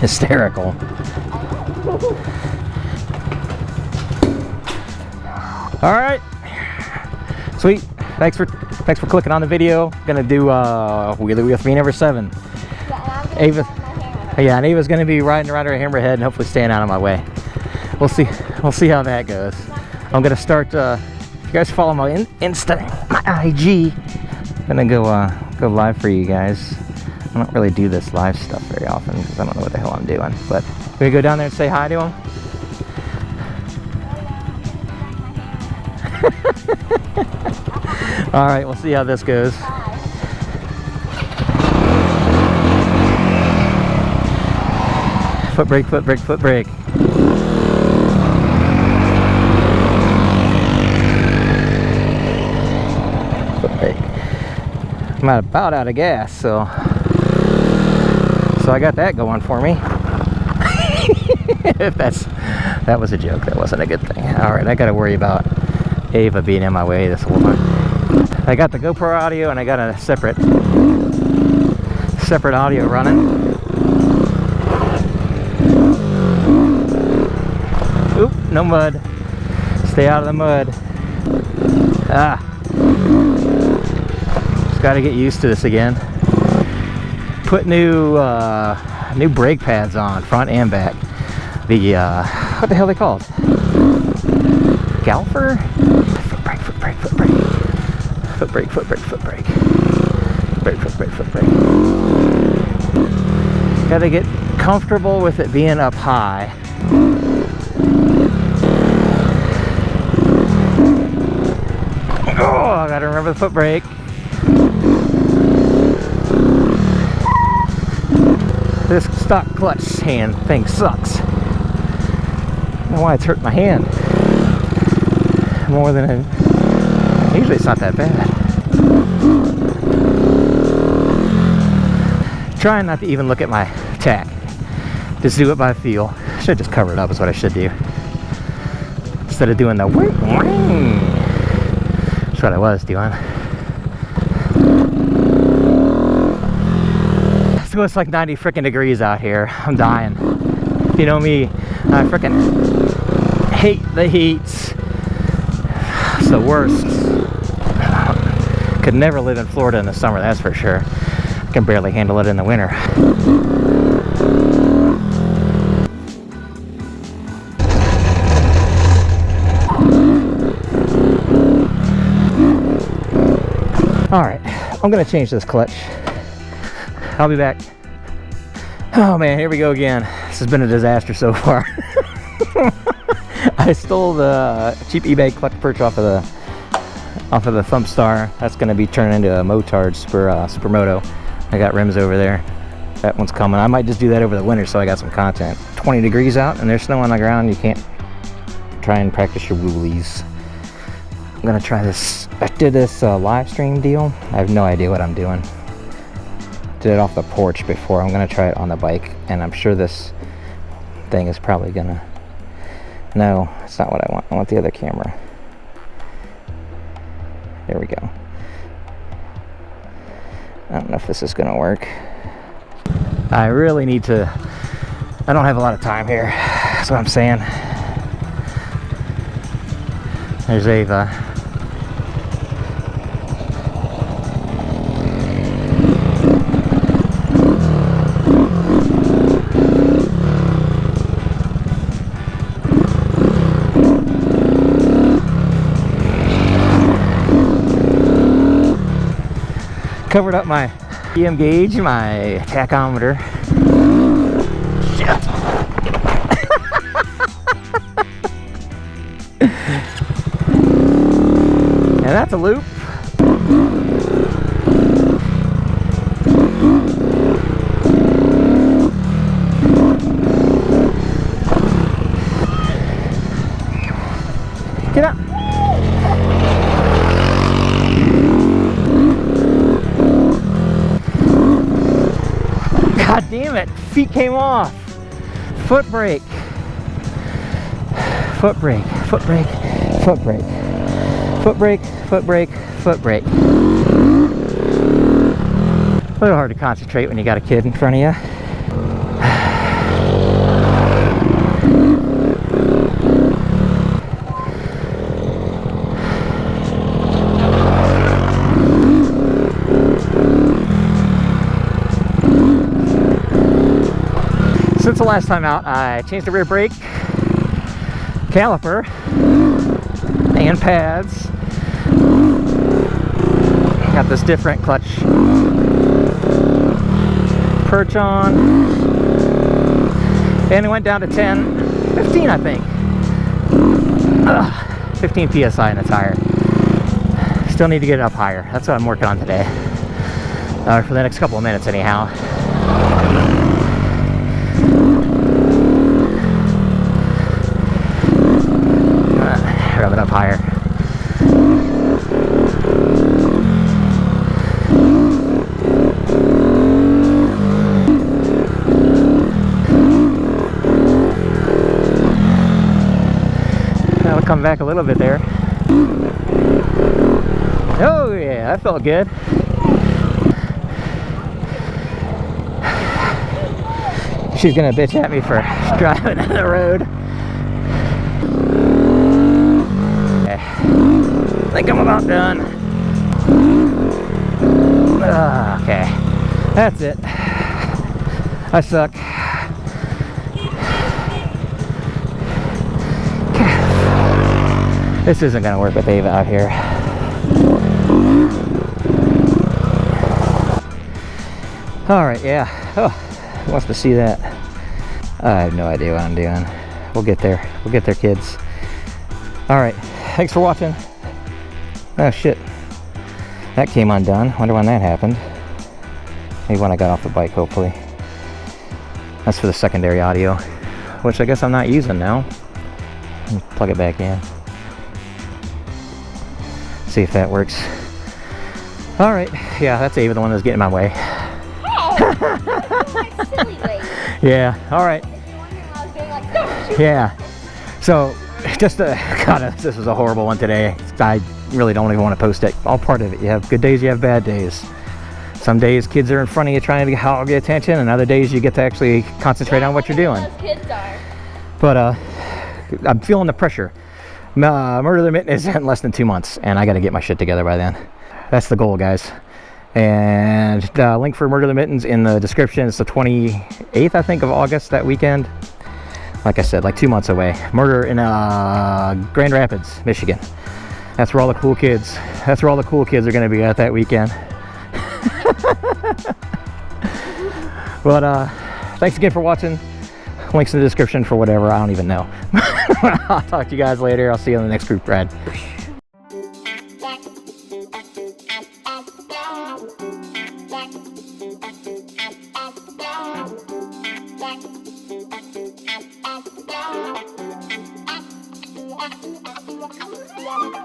hysterical. All right, sweet. Thanks for clicking on the video. Gonna do Wheelie with me number 7. Ava, yeah, and Ava's gonna be riding around her HammerHead and hopefully staying out of my way. We'll see how that goes. I'm gonna start. If you guys follow my Insta, my IG, I'm gonna go live for you guys. I don't really do this live stuff very often because I don't know what the hell I'm doing. But we're gonna go down there and say hi to him. All right, we'll see how this goes. Foot brake, foot brake, foot brake. Foot brake. I'm about out of gas, so I got that going for me. If that was a joke, that wasn't a good thing. All right, I got to worry about Ava being in my way this whole time. I got the GoPro audio and I got a separate audio running. Oop, no mud. Stay out of the mud. Just got to get used to this again. Put new brake pads on, front and back. The what the hell are they called? Galfer? Foot brake, foot brake, foot brake. Foot brake, foot brake, foot brake. Brake, foot brake, foot brake. Gotta get comfortable with it being up high. Oh, I gotta remember the foot brake. This stock clutch hand thing sucks. I don't know why it's hurt my hand more than usually. It's not that bad. Trying not to even look at my tack. Just do it by feel. Should just cover it up is what I should do. Instead of doing the wing. That's what I was doing. So it's like 90 freaking degrees out here. I'm dying. You know me, I freaking hate the heat. It's the worst. Could never live in Florida in the summer, that's for sure. I can barely handle it in the winter. All right, I'm gonna change this clutch. I'll be back. Oh man, here we go again. This has been a disaster so far. I stole the cheap eBay clutch perch off of the Thumb Star. That's going to be turned into a Motard Supermoto. I got rims over there. That one's coming. I might just do that over the winter so I got some content. 20 degrees out and there's snow on the ground. You can't try and practice your wheelies. I'm going to try this. I did this live stream deal. I have no idea what I'm doing. Did it off the porch before. I'm going to try it on the bike, and I'm sure this thing is probably going to... No, it's not what I want. I want the other camera. There we go. I don't know if this is going to work. I really need to... I don't have a lot of time here. That's what I'm saying. There's Ava. Covered up my EM gauge, my tachometer. Shit. And that's a loop. Get up. God damn it, feet came off. Foot brake. Foot brake, foot brake, foot brake. Foot brake, foot brake, foot brake. A little hard to concentrate when you got a kid in front of you. So last time out, I changed the rear brake, caliper, and pads. Got this different clutch perch on, and it went down to 15 I think. 15 psi in the tire. Still need to get it up higher. That's what I'm working on today, for the next couple of minutes anyhow. Rev it up higher. That'll come back a little bit there. Oh yeah, that felt good. She's gonna bitch at me for driving on the road. Okay. I think I'm about done. Okay, that's it. I suck. This isn't gonna work with Ava out here. Alright, yeah. Oh, who wants to see that? I have no idea what I'm doing. We'll get there. We'll get there, kids. Alright, thanks for watching. Oh shit. That came undone. Wonder when that happened. Maybe when I got off the bike, hopefully. That's for the secondary audio, which I guess I'm not using now. Let me plug it back in. See if that works. Alright, yeah, that's Ava, the one that's getting in my way. Silly lady. Yeah, alright. Yeah. So, just God, this was a horrible one today. I really don't even want to post it. All part of it. You have good days, you have bad days. Some days kids are in front of you trying to get attention, and other days you get to actually concentrate on what you're doing. Those kids are. But I'm feeling the pressure. Murder the Mitten is in less than 2 months, and I got to get my shit together by then. That's the goal, guys. And the link for Murder the Mittens in the description. It's the 28th, I think, of August, that weekend. Like I said, like 2 months away. Murder in Grand Rapids, Michigan. That's where all the cool kids. That's where all the cool kids are going to be at that weekend. But thanks again for watching. Links in the description for whatever. I don't even know. I'll talk to you guys later. I'll see you on the next group ride. Yeah.